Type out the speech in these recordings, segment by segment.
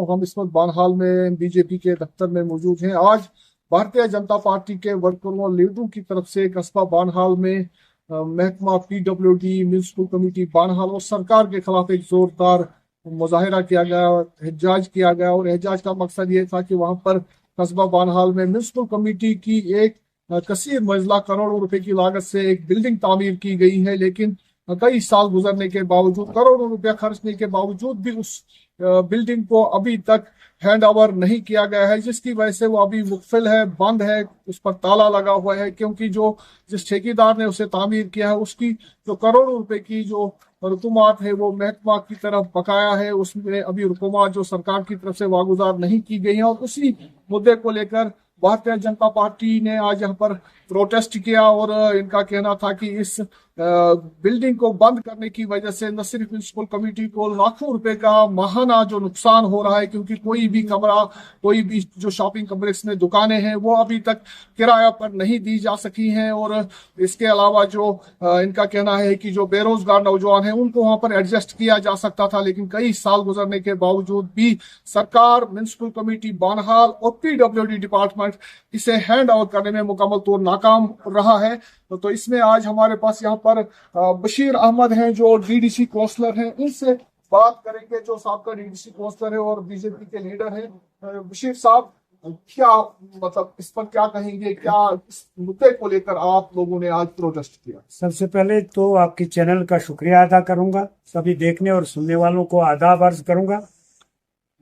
हम इस वक्त बानहाल में बीजेपी के दफ्तर में मौजूद हैं। आज भारतीय जनता पार्टी के वर्करों और लीडरों की तरफ से कस्बा बानहाल में महकमा पीडब्ल्यूडी, म्यूनिसिपल कमेटी बानहाल और सरकार के खिलाफ एक जोरदार मुजाहिरा किया गया, एहतजाज किया गया। और एहतजाज का मकसद ये था कि वहां पर कस्बा बानहाल में म्यूनिसिपल कमेटी की एक कसीर मंजिला करोड़ों रुपए की लागत से एक बिल्डिंग तामीर की गई है, लेकिन कई साल गुजरने के बावजूद, करोड़ों रुपया खर्चने के बावजूद भी उस बिल्डिंग को अभी तक हैंड ओवर नहीं किया गया है, जिसकी वजह से वो अभी मुकफिल है, बंद है, उस पर ताला लगा हुआ है। क्योंकि जो जिस ठेकेदार ने उसे तामीर किया है उसकी जो करोड़ों रुपए की जो रकूमात है वो महकमा की तरफ बकाया है, उसमें अभी रकूमात जो सरकार की तरफ से वागुजार नहीं की गई है। और उसी मुद्दे को लेकर भारतीय जनता पार्टी ने आज यहाँ पर प्रोटेस्ट किया और इनका कहना था कि इस बिल्डिंग को बंद करने की वजह से न सिर्फ म्यूनिसिपल कमेटी को लाखों रुपए का माहाना जो नुकसान हो रहा है, क्योंकि कोई भी कमरा, कोई भी जो शॉपिंग कम्प्लेक्स में दुकानें हैं वो अभी तक किराया पर नहीं दी जा सकी हैं। और इसके अलावा जो इनका कहना है कि जो बेरोजगार नौजवान हैं उनको वहां पर एडजस्ट किया जा सकता था, लेकिन कई साल गुजरने के बावजूद भी सरकार, म्यूनिसिपल कमेटी बानहाल और पीडब्ल्यूडी डिपार्टमेंट इसे हैंड ओवर करने में मुकम्मल तौर नाकाम रहा है। तो इसमें आज हमारे पास यहाँ पर बशीर अहमद हैं जो डीडीसी काउंसलर हैं, इनसे बात करेंगे, जो साबका डीडीसी काउंसलर है और बीजेपी के लीडर हैं। बशीर साहब, क्या मतलब इस पर क्या कहेंगे, क्या इस मुद्दे को लेकर आप लोगों ने आज प्रोटेस्ट किया? सबसे पहले तो आपके चैनल का शुक्रिया अदा करूंगा, सभी देखने और सुनने वालों को आदाब अर्ज करूंगा।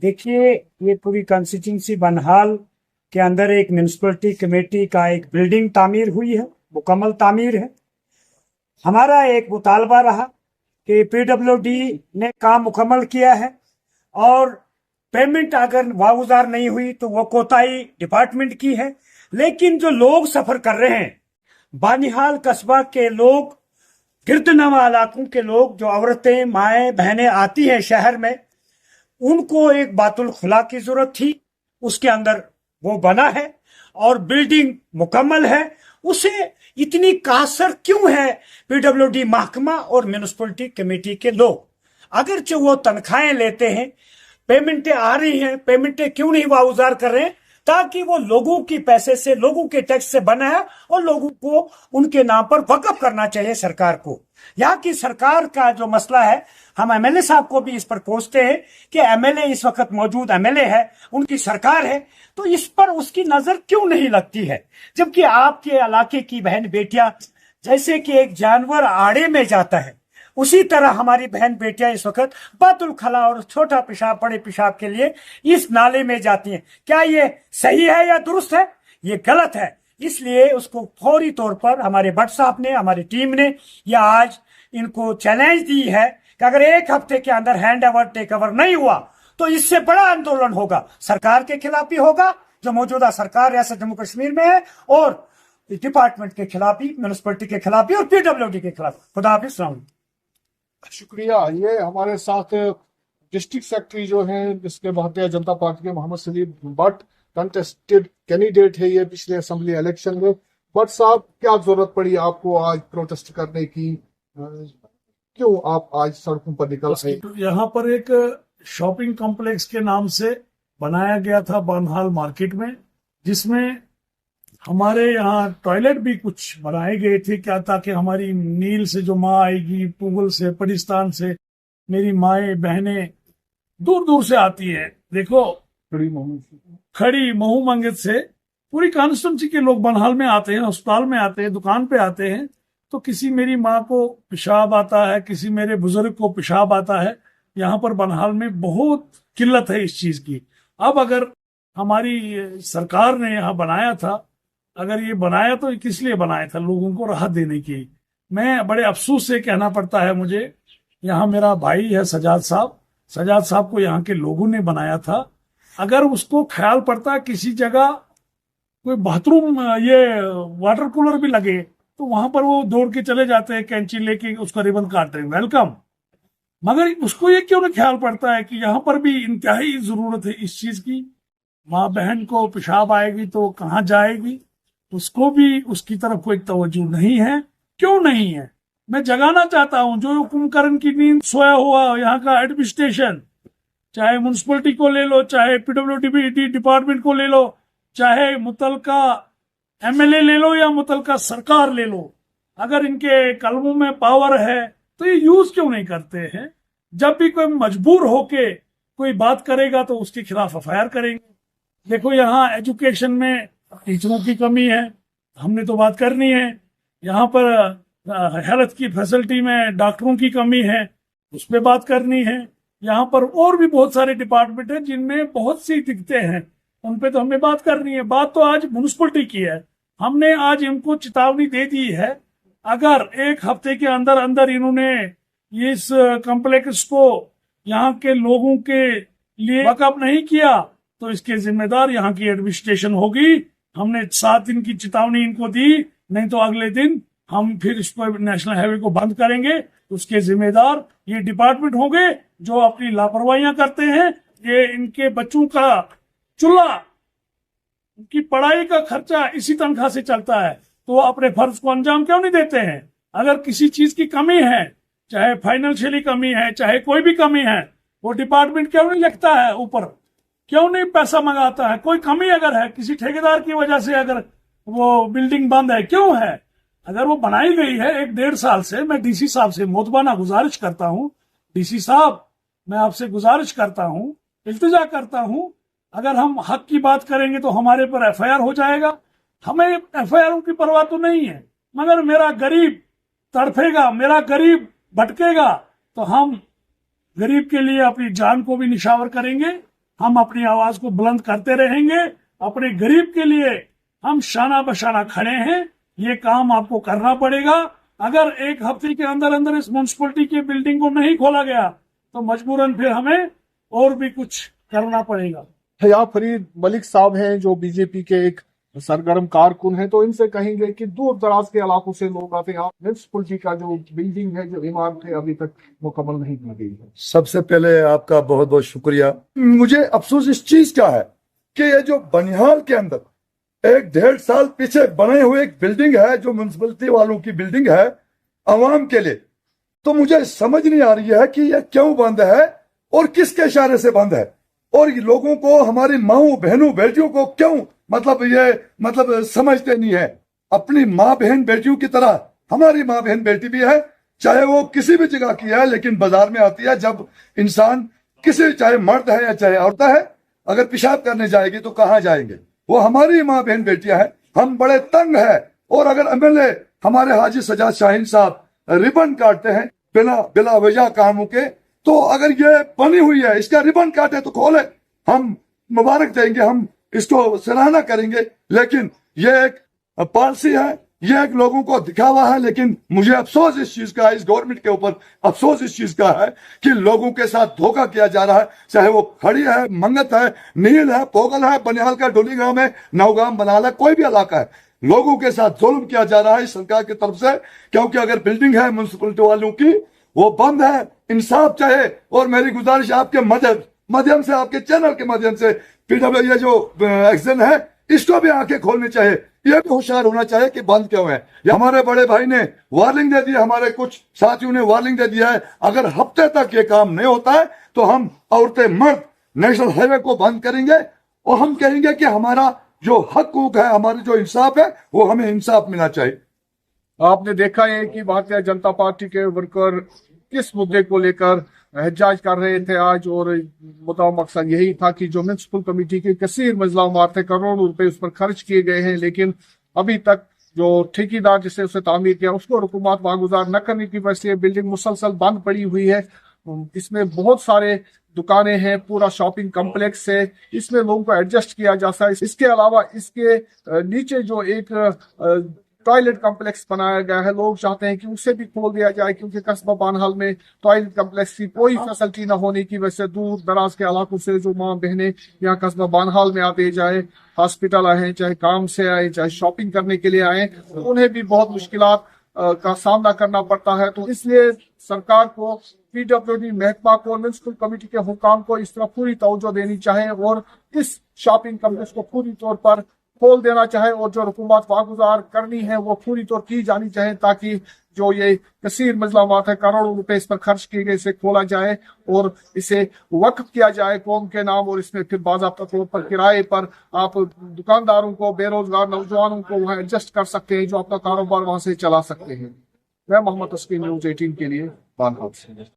देखिए, ये पूरी कॉन्स्टिट्यूंसी बनहाल के अंदर एक म्यूनिसिपलिटी कमेटी का एक बिल्डिंग तामीर हुई है, मुकम्मल तामीर है। हमारा एक मुतालबा रहा कि पीडब्ल्यूडी ने काम मुकम्मल किया है और पेमेंट अगर वागुजार नहीं हुई तो वो कोताही डिपार्टमेंट की है। लेकिन जो लोग सफर कर रहे हैं, बानिहाल कस्बा के लोग, गिरदनवा इलाकों के लोग, जो औरतें, माएँ, बहनें आती हैं शहर में, उनको एक बातुल खुला की जरूरत थी। उसके अंदर वो बना है और बिल्डिंग मुकम्मल है। उसे इतनी कासर क्यों है पीडब्ल्यूडी महकमा और म्यूनिसिपलिटी कमेटी के लोग? अगरचे वो तनख्वाहें लेते हैं, पेमेंटें आ रही हैं, पेमेंटें क्यों नहीं वागुजार कर रहे हैं? ताकि वो लोगों की पैसे से, लोगों के टैक्स से बना है और लोगों को उनके नाम पर वक़्फ करना चाहिए सरकार को। यहाँ की सरकार का जो मसला है, हम एमएलए साहब को भी इस पर कोसते हैं कि एमएलए इस वक्त मौजूद एमएलए है, उनकी सरकार है, तो इस पर उसकी नजर क्यों नहीं लगती है? जबकि आपके इलाके की बहन बेटियां, जैसे कि एक जानवर आड़े में जाता है, उसी तरह हमारी बहन बेटियां इस वक्त बातुल खला और छोटा पेशाब, बड़े पेशाब के लिए इस नाले में जाती हैं। क्या ये सही है या दुरुस्त है? ये गलत है। इसलिए उसको फौरी तौर पर हमारे भट्ट साहब ने, हमारी टीम ने या आज इनको चैलेंज दी है कि अगर एक हफ्ते के अंदर हैंड ओवर, टेक ओवर नहीं हुआ तो इससे बड़ा आंदोलन होगा। सरकार के खिलाफ भी होगा, जो मौजूदा सरकार रियासत जम्मू कश्मीर में है, और डिपार्टमेंट के खिलाफ भी, म्यूनिसिपलिटी के खिलाफ भी और पीडब्ल्यूडी के खिलाफ। खुदा हाफिज। शुक्रिया। ये हमारे साथ डिस्ट्रिक्ट सेक्रेटरी जो हैं, जिसके भारतीय जनता पार्टी के मोहम्मद सलीम भट्ट कंटेस्टेड कैंडिडेट है ये पिछले असेंबली इलेक्शन में। भट्ट साहब, क्या जरूरत पड़ी आपको आज प्रोटेस्ट करने की? क्यों आप आज सड़कों पर निकल आए? यहाँ पर एक शॉपिंग कॉम्प्लेक्स के नाम से बनाया गया था बानहाल मार्केट में, जिसमें हमारे यहाँ टॉयलेट भी कुछ बनाए गए थे, क्या ताकि हमारी नील से जो माँ आएगी, पुगल से, पाकिस्तान से, मेरी माएँ बहनें दूर दूर से आती है। देखो, खड़ी महू मंगित से पूरी कॉन्स्टिट्यूंसी के लोग बनहाल में आते हैं, अस्पताल में आते हैं, दुकान पे आते हैं। तो किसी मेरी माँ को पेशाब आता है, किसी मेरे बुजुर्ग को पेशाब आता है। यहाँ पर बनहाल में बहुत किल्लत है इस चीज की। अब अगर हमारी सरकार ने यहाँ बनाया था, अगर ये बनाया तो किस लिए बनाया था? लोगों को राहत देने की। मैं बड़े अफसोस से कहना पड़ता है मुझे, यहाँ मेरा भाई है सजाद साहब को यहाँ के लोगों ने बनाया था। अगर उसको ख्याल पड़ता किसी जगह कोई बाथरूम, ये वाटर कूलर भी लगे, तो वहां पर वो दौड़ के चले जाते हैं, कैंची लेके उसका रिबन काट रहे हैं, वेलकम। मगर उसको ये क्यों नहीं ख्याल पड़ता है कि यहाँ पर भी इंतहाई जरूरत है इस चीज की। माँ बहन को पेशाब आएगी तो कहाँ जाएगी? उसको भी उसकी तरफ कोई तवज्जो नहीं है। क्यों नहीं है? मैं जगाना चाहता हूँ जो कुंभकर्ण की नींद सोया हुआ यहाँ का एडमिनिस्ट्रेशन, चाहे म्यूनसिपलिटी को ले लो, चाहे पीडब्ल्यूडी डिपार्टमेंट को ले लो, चाहे मुतलका एमएलए ले लो या मुतलका सरकार ले लो, अगर इनके कलमों में पावर है तो ये यूज क्यों नहीं करते हैं? जब भी कोई मजबूर होके कोई बात करेगा तो उसके खिलाफ एफआईआर करेंगे। देखो यहाँ एजुकेशन में टीचरों की कमी है, हमने तो बात करनी है। यहाँ पर हेल्थ की फैसिलिटी में डॉक्टरों की कमी है, उस पर बात करनी है। यहाँ पर और भी बहुत सारे डिपार्टमेंट हैं जिनमें बहुत सी दिक्कतें हैं, उन पे तो हमें बात करनी है। बात तो आज म्यूनसिपलिटी की है, हमने आज इनको चेतावनी दे दी है, अगर एक हफ्ते के अंदर अंदर इन्होंने इस कॉम्प्लेक्स को यहाँ के लोगों के लिए वक़्फ़ नहीं किया तो इसके जिम्मेदार यहाँ की एडमिनिस्ट्रेशन होगी। हमने 7 दिन की चेतावनी इनको दी, नहीं तो अगले दिन हम फिर इस पर नेशनल हाईवे को बंद करेंगे। उसके जिम्मेदार ये डिपार्टमेंट होंगे जो अपनी लापरवाहियां करते हैं। ये इनके बच्चों का चूल्हा, उनकी पढ़ाई का खर्चा इसी तनख्वाह से चलता है, तो अपने फर्ज को अंजाम क्यों नहीं देते हैं? अगर किसी चीज की कमी है, चाहे फाइनेंशियली कमी है, चाहे कोई भी कमी है, वो डिपार्टमेंट क्यों नहीं लिखता है ऊपर, क्यों नहीं पैसा मंगाता है? कोई कमी अगर है किसी ठेकेदार की वजह से, अगर वो बिल्डिंग बंद है, क्यों है? अगर वो बनाई गई है 1-1.5 साल से, मैं डीसी साहब से मोतबाना गुजारिश करता हूँ, डीसी साहब मैं आपसे गुजारिश करता हूँ, इल्तिजा करता हूँ, अगर हम हक की बात करेंगे तो हमारे पर एफआईआर हो जाएगा। हमें एफआईआर की परवाह तो नहीं है, मगर मेरा गरीब तड़फेगा, मेरा गरीब भटकेगा, तो हम गरीब के लिए अपनी जान को भी निशावर करेंगे, हम अपनी आवाज को बुलंद करते रहेंगे। अपने गरीब के लिए हम शाना बशाना खड़े हैं, ये काम आपको करना पड़ेगा। अगर एक हफ्ते के अंदर अंदर इस म्यूनसिपलिटी की बिल्डिंग को नहीं खोला गया तो मजबूरन फिर हमें और भी कुछ करना पड़ेगा। हया फरीद मलिक साहब हैं जो बीजेपी के एक सरगर्म कारकुन हैं, तो इनसे कहेंगे कि दूर दराज के इलाकों से लोग आते हैं, म्यूनसिपलिटी का जो बिल्डिंग है, जो इमारत है, अभी तक मुकम्मल नहीं की गई है। सबसे पहले आपका बहुत बहुत शुक्रिया। मुझे अफसोस इस चीज का है कि ये जो बनिहाल के अंदर 1-1.5 साल पीछे बने हुए एक बिल्डिंग है, जो म्यूनसिपलिटी वालों की बिल्डिंग है अवाम के लिए, तो मुझे समझ नहीं आ रही है कि यह क्यों बंद है और किसके इशारे से बंद है, और ये लोगों को, हमारी माओ बहनों बेटियों को क्यों मतलब समझते नहीं है। अपनी माँ बहन बेटियों की तरह हमारी माँ बहन बेटी भी है, चाहे वो किसी भी जगह की है, लेकिन बाजार में आती है जब इंसान किसी, चाहे मर्द है या चाहे औरत है, अगर पेशाब करने जाएगी तो कहाँ जाएंगे? वो हमारी माँ बहन बेटियां हैं। हम बड़े तंग है, और अगर एमएलए हमारे हाजी सजाद शाहीन साहब रिबन काटते हैं बिला वजह कामों के, तो अगर ये बनी हुई है, इसका रिबन काटे तो खोले, हम मुबारक देंगे, हम इसको सराहना करेंगे। लेकिन ये एक पॉलिसी है, ये एक लोगों को दिखावा है। लेकिन मुझे अफसोस इस चीज का है, इस गवर्नमेंट के ऊपर अफसोस इस चीज का है कि लोगों के साथ धोखा किया जा रहा है, चाहे वो खड़ी है, मंगत है, नील है, पोगल है, बनिहाल का डोलीगांव है, नौगांव बनाल है, कोई भी इलाका है, लोगों के साथ जुल्म किया जा रहा है इस सरकार की तरफ से। क्योंकि अगर बिल्डिंग है म्यूनसिपलिटी वालों की, वो बंद है, इंसाफ चाहे। और मेरी गुजारिश आपके माध्यम से, आपके चैनल के माध्यम से, पीडब्ल्यू ये जो एक्शन है, इसको भी आंखें खोलनी चाहिए, ये भी होशियार होना चाहिए कि बंद क्यों है। हमारे बड़े भाई ने वार्निंग दे दी, हमारे कुछ साथियों ने वार्निंग दे दिया है, अगर हफ्ते तक ये काम नहीं होता है तो हम औरतें मर्द नेशनल हाईवे को बंद करेंगे, और हम कहेंगे कि हमारा जो हकूक है, हमारा जो इंसाफ है, वो हमें इंसाफ मिलना चाहिए। आपने देखा है कि भारतीय जनता पार्टी के वर्कर किस मुद्दे को लेकर एहतजाज कर रहे थे आज, और मुद्दा मकसद यही था कि जो म्यूनसिपल कमेटी की कसीर मंजिला इमारतें, करोड़ों रुपए उस पर खर्च किए गए हैं, लेकिन अभी तक जो ठेकेदार जिसने उसे तामीर किया उसको हुकूमत वागुजार न करने की वजह से बिल्डिंग मुसलसल बंद पड़ी हुई है। इसमें बहुत सारे दुकानें हैं, पूरा शॉपिंग कॉम्प्लेक्स है, इसमें लोगों को एडजस्ट किया जा सकता है। इसके अलावा इसके नीचे जो एक टॉयलेट कॉम्प्लेक्स बनाया गया है, लोग चाहते हैं कि उसे भी खोल दिया जाए, क्योंकि कस्बा बानहाल में टॉयलेट कॉम्प्लेक्स की कोई फैसिलिटी न होने की वजह से दूर दराज के इलाकों से जो माँ बहनें यहाँ कस्बा बानहाल में आते, चाहे हॉस्पिटल आए, चाहे काम से आए, चाहे शॉपिंग करने के लिए आए, उन्हें भी बहुत मुश्किलात का सामना करना पड़ता है। तो इसलिए सरकार को, पीडब्ल्यूडी महकमा को, म्यूनसिपल कमेटी के हुकाम को इस तरह पूरी तवज्जो देनी चाहिए और इस शॉपिंग कॉम्प्लेक्स को पूरी तौर पर खोल देना चाहे और जो हुकूमत वागुजार करनी है वो पूरी तौर की जानी चाहिए, ताकि जो ये कसीर मजलामात है, करोड़ों रुपए इस पर खर्च किए गए, इसे खोला जाए और इसे वक्फ किया जाए कौम के नाम, और इसमें फिर बाज़ाब्ता तौर पर किराए पर आप दुकानदारों को, बेरोजगार नौजवानों को वहाँ एडजस्ट कर सकते हैं, जो अपना कारोबार वहां से चला सकते हैं। मैं मोहम्मद तस्कीन, न्यूज़ 18 के लिए बानहाल से।